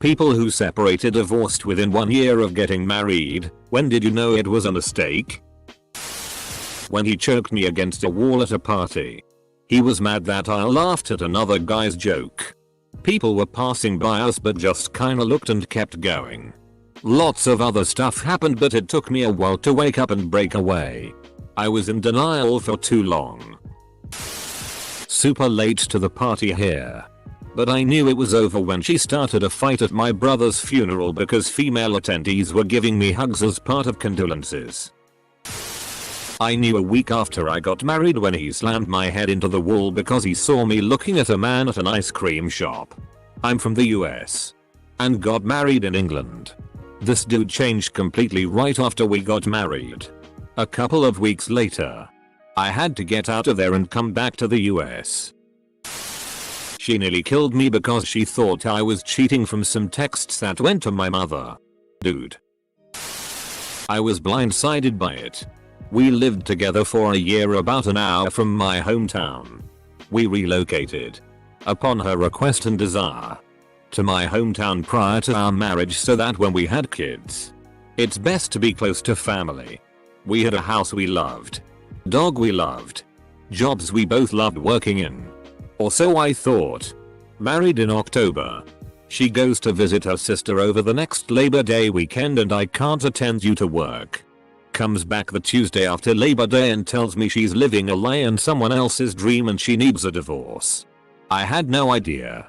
People who separated divorced within 1 year of getting married. When did you know it was a mistake? When he choked me against a wall at a party. He was mad that I laughed at another guy's joke. People were passing by us but just kinda looked and kept going. Lots of other stuff happened but it took me a while to wake up and break away. I was in denial for too long. Super late to the party here. But I knew it was over when she started a fight at my brother's funeral because female attendees were giving me hugs as part of condolences. I knew a week after I got married when he slammed my head into the wall because he saw me looking at a man at an ice cream shop. I'm from the US. And got married in England. This dude changed completely right after we got married. A couple of weeks later, I had to get out of there and come back to the US. She nearly killed me because she thought I was cheating from some texts that went to my mother. Dude. I was blindsided by it. We lived together for a year about an hour from my hometown. We relocated, upon her request and desire, to my hometown prior to our marriage so that when we had kids, it's best to be close to family. We had a house we loved, dog we loved, jobs we both loved working in. Or so I thought. Married in October. She goes to visit her sister over the next Labor Day weekend and I can't attend due to work. Comes back the Tuesday after Labor Day and tells me she's living a lie and someone else's dream and she needs a divorce. I had no idea.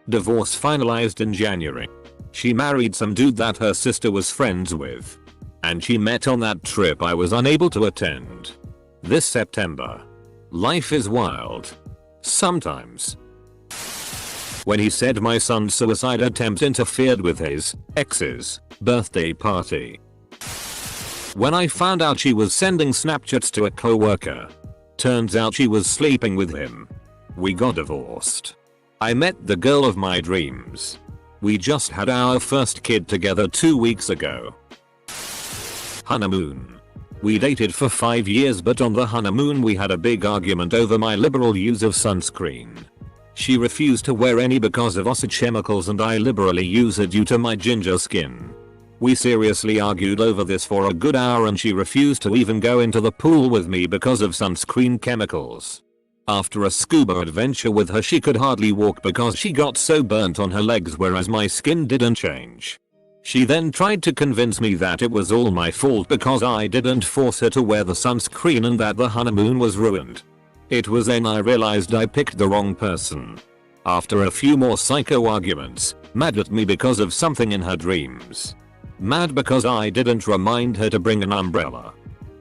Divorce finalized in January. She married some dude that her sister was friends with. And she met on that trip I was unable to attend. This September. Life is wild. Sometimes. When he said my son's suicide attempt interfered with his ex's birthday party. When I found out she was sending Snapchats to a coworker. Turns out she was sleeping with him. We got divorced. I met the girl of my dreams. We just had our first kid together 2 weeks ago. Honeymoon. We dated for 5 years but on the honeymoon we had a big argument over my liberal use of sunscreen. She refused to wear any because of acid chemicals and I liberally use it due to my ginger skin. We seriously argued over this for a good hour and she refused to even go into the pool with me because of sunscreen chemicals. After a scuba adventure with her she could hardly walk because she got so burnt on her legs whereas my skin didn't change. She then tried to convince me that it was all my fault because I didn't force her to wear the sunscreen and that the honeymoon was ruined. It was then I realized I picked the wrong person. After a few more psycho arguments, mad at me because of something in her dreams. Mad because I didn't remind her to bring an umbrella.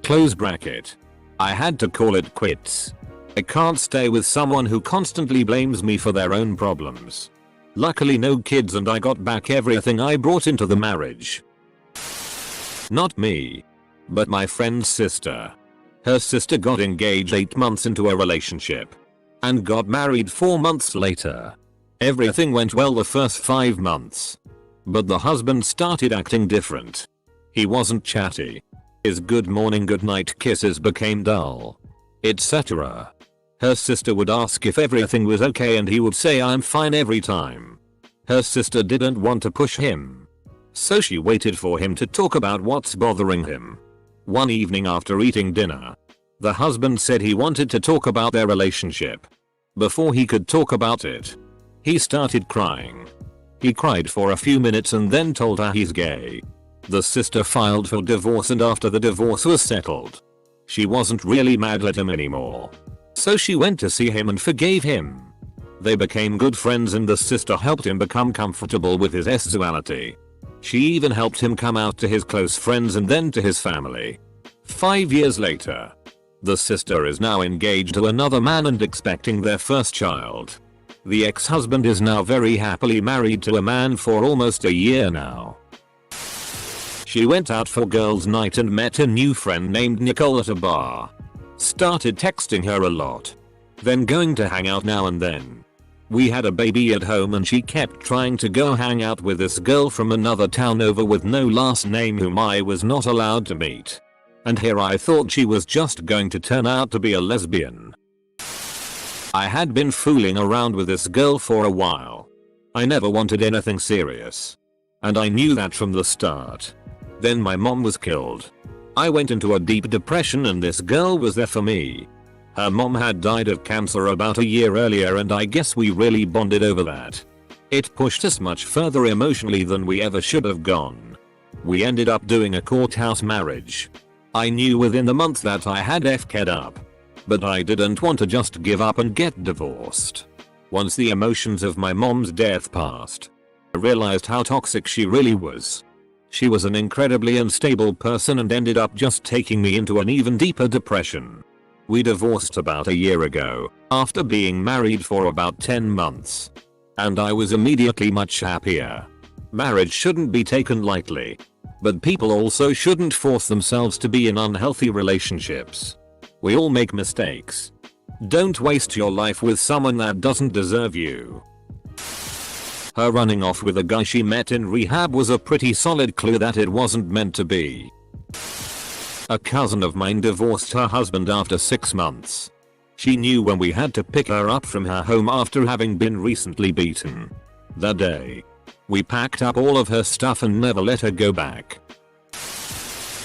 Close bracket. I had to call it quits. I can't stay with someone who constantly blames me for their own problems. Luckily no kids and I got back everything I brought into the marriage. Not me. But my friend's sister. Her sister got engaged 8 months into a relationship. And got married 4 months later. Everything went well the first 5 months. But the husband started acting different. He wasn't chatty. His good morning good night kisses became dull. Etc. Her sister would ask if everything was okay and he would say I'm fine every time. Her sister didn't want to push him. So she waited for him to talk about what's bothering him. One evening after eating dinner, the husband said he wanted to talk about their relationship. Before he could talk about it, he started crying. He cried for a few minutes and then told her he's gay. The sister filed for divorce and after the divorce was settled, she wasn't really mad at him anymore. So she went to see him and forgave him. They became good friends and the sister helped him become comfortable with his sexuality. She even helped him come out to his close friends and then to his family. 5 years later, the sister is now engaged to another man and expecting their first child. The ex-husband is now very happily married to a man for almost a year now. She went out for girls' night and met a new friend named Nicole at a bar. Started texting her a lot. Then going to hang out now and then. We had a baby at home and she kept trying to go hang out with this girl from another town over with no last name whom I was not allowed to meet. And here I thought she was just going to turn out to be a lesbian. I had been fooling around with this girl for a while. I never wanted anything serious. And I knew that from the start. Then my mom was killed. I went into a deep depression and this girl was there for me. Her mom had died of cancer about a year earlier and I guess we really bonded over that. It pushed us much further emotionally than we ever should have gone. We ended up doing a courthouse marriage. I knew within the month that I had FK'd up. But I didn't want to just give up and get divorced. Once the emotions of my mom's death passed, I realized how toxic she really was. She was an incredibly unstable person and ended up just taking me into an even deeper depression. We divorced about a year ago, after being married for about 10 months. And I was immediately much happier. Marriage shouldn't be taken lightly. But people also shouldn't force themselves to be in unhealthy relationships. We all make mistakes. Don't waste your life with someone that doesn't deserve you. Her running off with a guy she met in rehab was a pretty solid clue that it wasn't meant to be. A cousin of mine divorced her husband after 6 months. She knew when we had to pick her up from her home after having been recently beaten. That day, we packed up all of her stuff and never let her go back.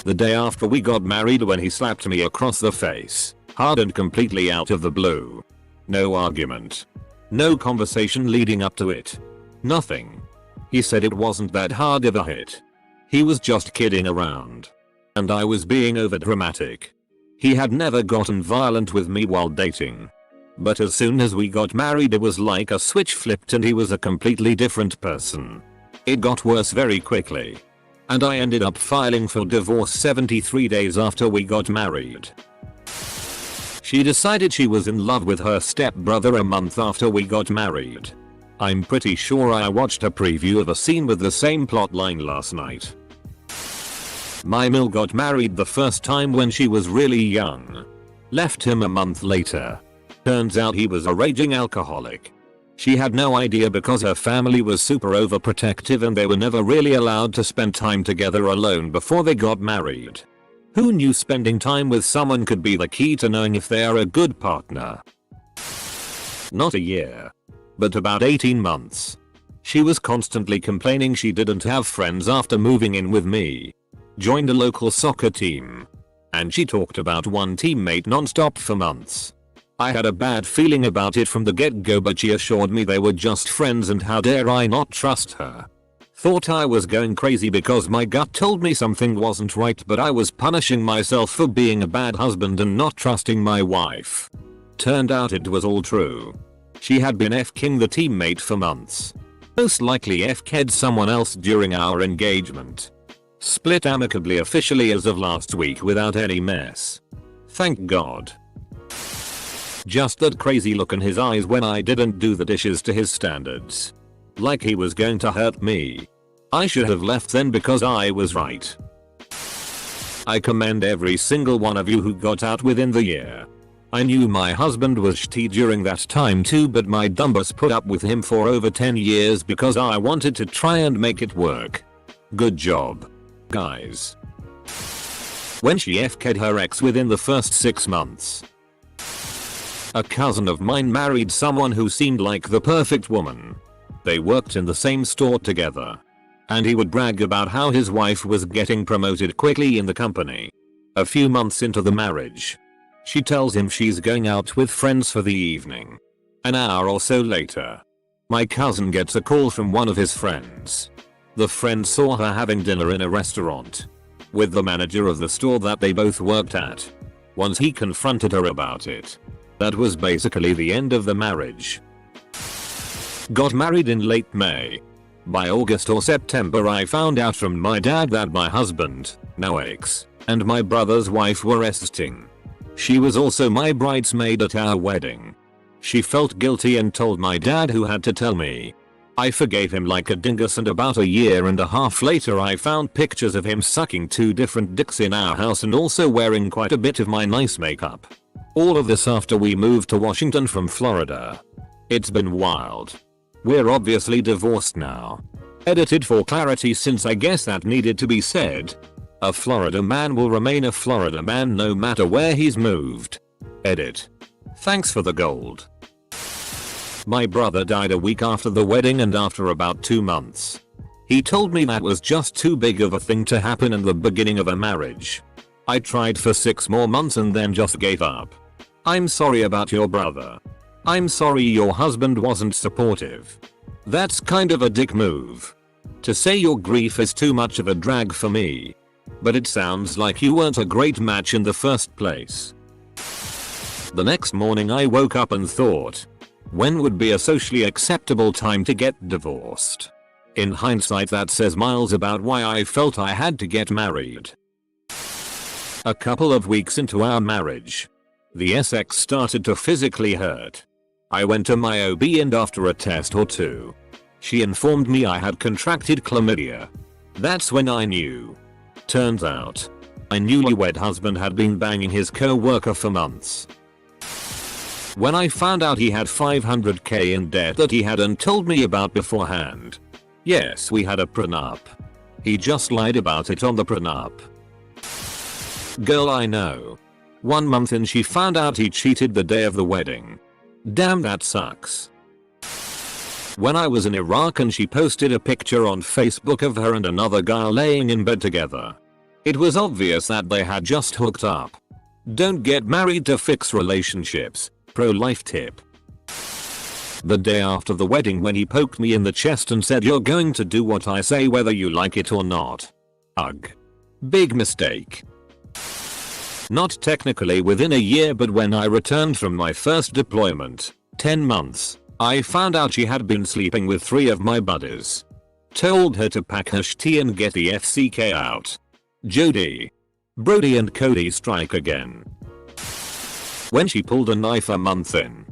The day after we got married when he slapped me across the face, hard and completely out of the blue. No argument. No conversation leading up to it. Nothing. He said it wasn't that hard of a hit. He was just kidding around. And I was being overdramatic. He had never gotten violent with me while dating. But as soon as we got married it was like a switch flipped and he was a completely different person. It got worse very quickly. And I ended up filing for divorce 73 days after we got married. She decided she was in love with her stepbrother a month after we got married. I'm pretty sure I watched a preview of a scene with the same plotline last night. My Mill got married the first time when she was really young. Left him a month later. Turns out he was a raging alcoholic. She had no idea because her family was super overprotective and they were never really allowed to spend time together alone before they got married. Who knew spending time with someone could be the key to knowing if they are a good partner? Not a year, but about 18 months. She was constantly complaining she didn't have friends after moving in with me. Joined a local soccer team. And she talked about one teammate non-stop for months. I had a bad feeling about it from the get-go but she assured me they were just friends and how dare I not trust her. Thought I was going crazy because my gut told me something wasn't right but I was punishing myself for being a bad husband and not trusting my wife. Turned out it was all true. She had been F-king the teammate for months. Most likely F-ked someone else during our engagement. Split amicably officially as of last week without any mess. Thank God. Just that crazy look in his eyes when I didn't do the dishes to his standards. Like he was going to hurt me. I should have left then because I was right. I commend every single one of you who got out within the year. I knew my husband was shitty during that time too but my dumbass put up with him for over 10 years because I wanted to try and make it work. Good job, guys. When she FK'd her ex within the first 6 months. A cousin of mine married someone who seemed like the perfect woman. They worked in the same store together. And he would brag about how his wife was getting promoted quickly in the company. A few months into the marriage, she tells him she's going out with friends for the evening. An hour or so later, my cousin gets a call from one of his friends. The friend saw her having dinner in a restaurant with the manager of the store that they both worked at. Once he confronted her about it, that was basically the end of the marriage. Got married in late May. By August or September I found out from my dad that my husband, now ex, and my brother's wife were esting. She was also my bridesmaid at our wedding. She felt guilty and told my dad who had to tell me. I forgave him like a dingus and about a year and a half later I found pictures of him sucking 2 different dicks in our house and also wearing quite a bit of my nice makeup. All of this after we moved to Washington from Florida. It's been wild. We're obviously divorced now. Edited for clarity since I guess that needed to be said. A Florida man will remain a Florida man no matter where he's moved. Edit. Thanks for the gold. My brother died a week after the wedding and after about 2 months. He told me that was just too big of a thing to happen in the beginning of a marriage. I tried for 6 more months and then just gave up. I'm sorry about your brother. I'm sorry your husband wasn't supportive. That's kind of a dick move. To say your grief is too much of a drag for me. But it sounds like you weren't a great match in the first place. The next morning I woke up and thought, when would be a socially acceptable time to get divorced? In hindsight that says miles about why I felt I had to get married. A couple of weeks into our marriage, the sex started to physically hurt. I went to my OB and after a test or two, she informed me I had contracted chlamydia. That's when I knew. Turns out, my newlywed husband had been banging his co-worker for months. When I found out he had $500k in debt that he hadn't told me about beforehand. Yes, we had a prenup. He just lied about it on the prenup. Girl, I know. 1 month in she found out he cheated the day of the wedding. Damn, that sucks. When I was in Iraq and she posted a picture on Facebook of her and another guy laying in bed together. It was obvious that they had just hooked up. Don't get married to fix relationships. Pro-life tip. The day after the wedding when he poked me in the chest and said you're going to do what I say whether you like it or not. Ugh. Big mistake. Not technically within a year but when I returned from my first deployment, 10 months, I found out she had been sleeping with 3 of my buddies. Told her to pack her shitty and get the FCK out. Jody. Brody and Cody strike again. When she pulled a knife a month in,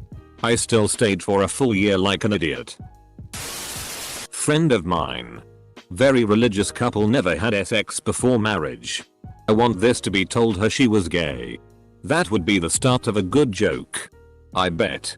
I still stayed for a full year like an idiot. Friend of mine. Very religious couple never had sex before marriage. I want this to be told her she was gay. That would be the start of a good joke. I bet.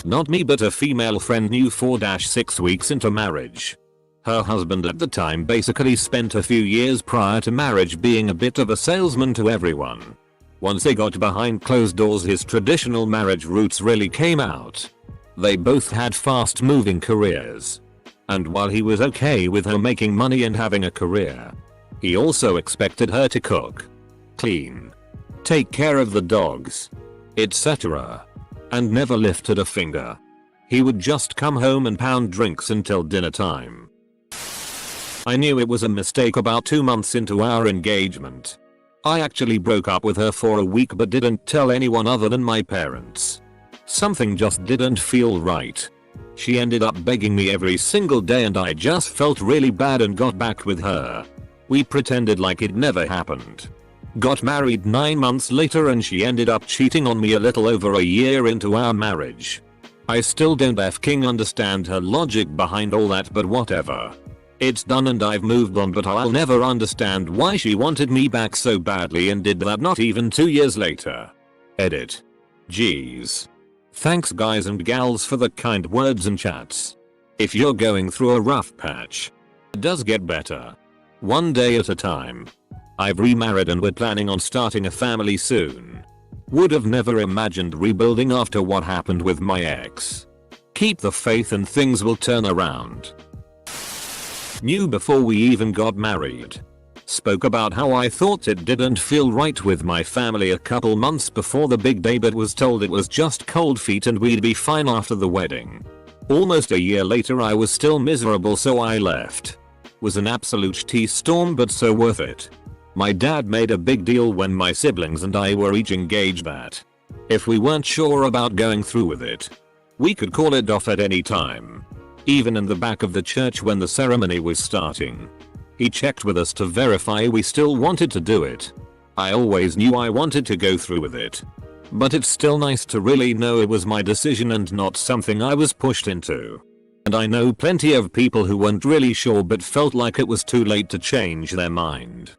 Not me but a female friend knew 4-6 weeks into marriage. Her husband at the time basically spent a few years prior to marriage being a bit of a salesman to everyone. Once they got behind closed doors his traditional marriage roots really came out. They both had fast moving careers. And while he was okay with her making money and having a career, he also expected her to cook, clean, take care of the dogs, etc. And never lifted a finger. He would just come home and pound drinks until dinner time. I knew it was a mistake about 2 months into our engagement. I actually broke up with her for a week but didn't tell anyone other than my parents. Something just didn't feel right. She ended up begging me every single day and I just felt really bad and got back with her. We pretended like it never happened. Got married 9 months later and she ended up cheating on me a little over a year into our marriage. I still don't f***ing understand her logic behind all that but whatever. It's done and I've moved on but I'll never understand why she wanted me back so badly and did that not even 2 years later. Edit. Jeez. Thanks guys and gals for the kind words and chats. If you're going through a rough patch, it does get better. One day at a time. I've remarried and we're planning on starting a family soon. Would have never imagined rebuilding after what happened with my ex. Keep the faith and things will turn around. Knew before we even got married. Spoke about how I thought it didn't feel right with my family a couple months before the big day but was told it was just cold feet and we'd be fine after the wedding. Almost a year later I was still miserable so I left. Was an absolute tea-storm but so worth it. My dad made a big deal when my siblings and I were each engaged that if we weren't sure about going through with it, we could call it off at any time. Even in the back of the church when the ceremony was starting. He checked with us to verify we still wanted to do it. I always knew I wanted to go through with it. But it's still nice to really know it was my decision and not something I was pushed into. And I know plenty of people who weren't really sure but felt like it was too late to change their mind.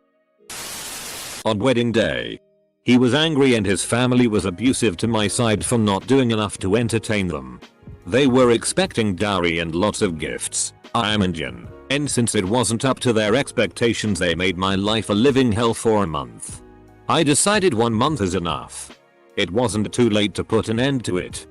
On wedding day, he was angry and his family was abusive to my side for not doing enough to entertain them. They were expecting dowry and lots of gifts. I'm Indian, and since it wasn't up to their expectations they made my life a living hell for a month. I decided 1 month is enough. It wasn't too late to put an end to it.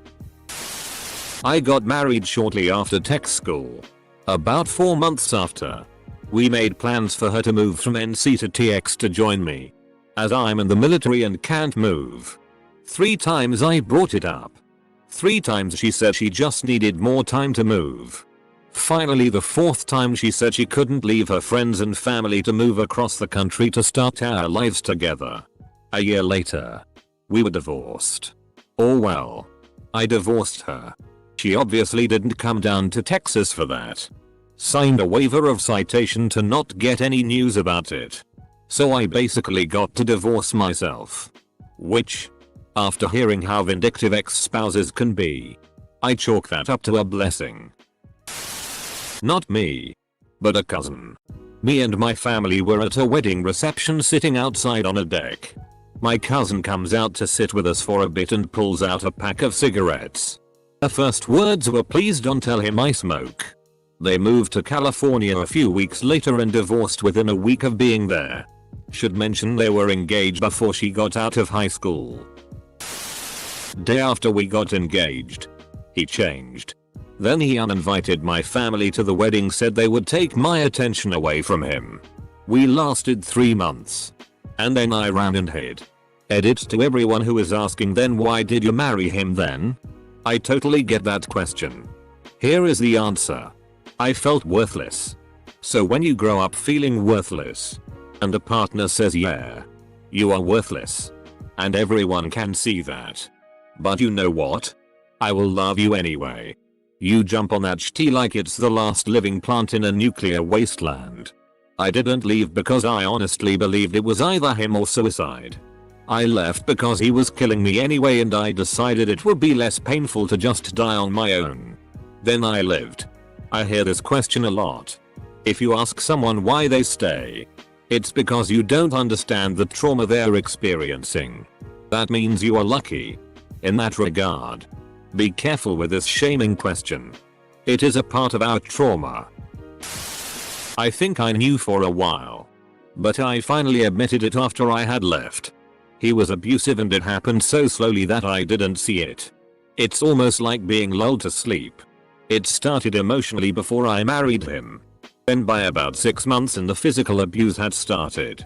I got married shortly after tech school. About 4 months after. We made plans for her to move from NC to TX to join me, as I'm in the military and can't move. 3 times I brought it up. 3 times she said she just needed more time to move. Finally the 4th time she said she couldn't leave her friends and family to move across the country to start our lives together. A year later, we were divorced. Or well, I divorced her. She obviously didn't come down to Texas for that. Signed a waiver of citation to not get any news about it. So I basically got to divorce myself. Which, after hearing how vindictive ex-spouses can be, I chalk that up to a blessing. Not me, but a cousin. Me and my family were at a wedding reception sitting outside on a deck. My cousin comes out to sit with us for a bit and pulls out a pack of cigarettes. Her first words were, "Please don't tell him I smoke." They moved to California a few weeks later and divorced within a week of being there. Should mention they were engaged before she got out of high school. Day after we got engaged, he changed. Then he uninvited my family to the wedding, said they would take my attention away from him. We lasted 3 months. And then I ran and hid. Edit to everyone who is asking, then why did you marry him then? I totally get that question. Here is the answer. I felt worthless. So when you grow up feeling worthless, and a partner says yeah, you are worthless, and everyone can see that. But you know what? I will love you anyway. You jump on that shit like it's the last living plant in a nuclear wasteland. I didn't leave because I honestly believed it was either him or suicide. I left because he was killing me anyway and I decided it would be less painful to just die on my own. Then I lived. I hear this question a lot. If you ask someone why they stay, it's because you don't understand the trauma they're experiencing. That means you are lucky. In that regard, be careful with this shaming question. It is a part of our trauma. I think I knew for a while, but I finally admitted it after I had left. He was abusive and it happened so slowly that I didn't see it. It's almost like being lulled to sleep. It started emotionally before I married him. Then by about 6 months and the physical abuse had started.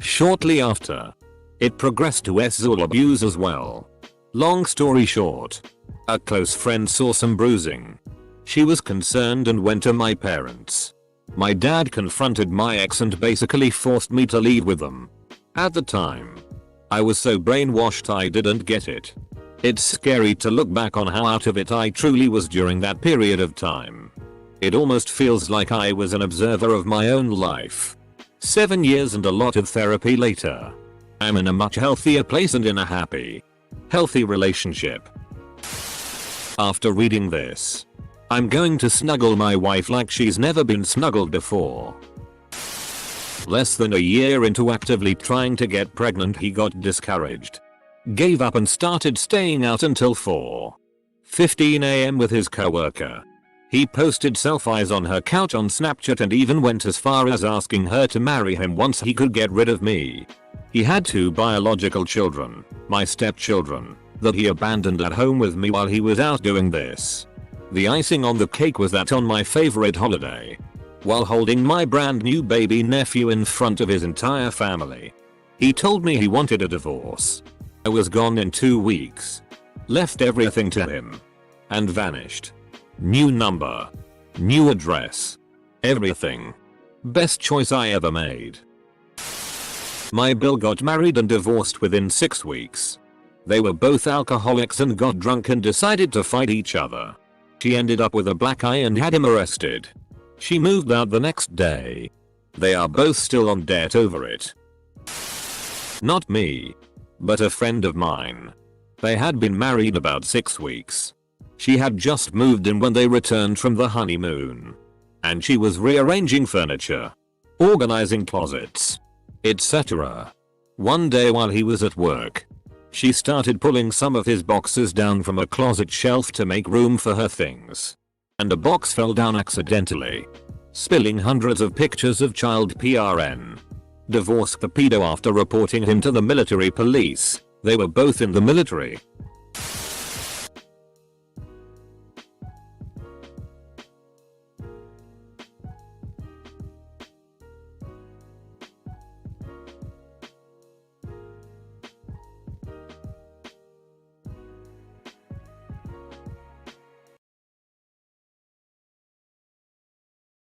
Shortly after, it progressed to sexual abuse as well. Long story short, a close friend saw some bruising. She was concerned and went to my parents. My dad confronted my ex and basically forced me to leave with them. At the time, I was so brainwashed I didn't get it. It's scary to look back on how out of it I truly was during that period of time. It almost feels like I was an observer of my own life. 7 years and a lot of therapy later, I'm in a much healthier place and in a happy, healthy relationship. After reading this, I'm going to snuggle my wife like she's never been snuggled before. Less than a year into actively trying to get pregnant, he got discouraged. Gave up and started staying out until 4:15 AM with his coworker. He posted selfies on her couch on Snapchat and even went as far as asking her to marry him once he could get rid of me. He had 2 biological children, my stepchildren, that he abandoned at home with me while he was out doing this. The icing on the cake was that on my favorite holiday, while holding my brand new baby nephew in front of his entire family, he told me he wanted a divorce. I was gone in 2 weeks. Left everything to him. And vanished. New number. New address. Everything. Best choice I ever made. My Bill got married and divorced within 6 weeks. They were both alcoholics and got drunk and decided to fight each other. She ended up with a black eye and had him arrested. She moved out the next day. They are both still on debt over it. Not me, but a friend of mine. They had been married about 6 weeks. She had just moved in when they returned from the honeymoon. And she was rearranging furniture, organizing closets, etc. One day while he was at work, she started pulling some of his boxes down from a closet shelf to make room for her things. And a box fell down accidentally, spilling hundreds of pictures of child PRN. Divorced the pedo after reporting him to the military police. They were both in the military.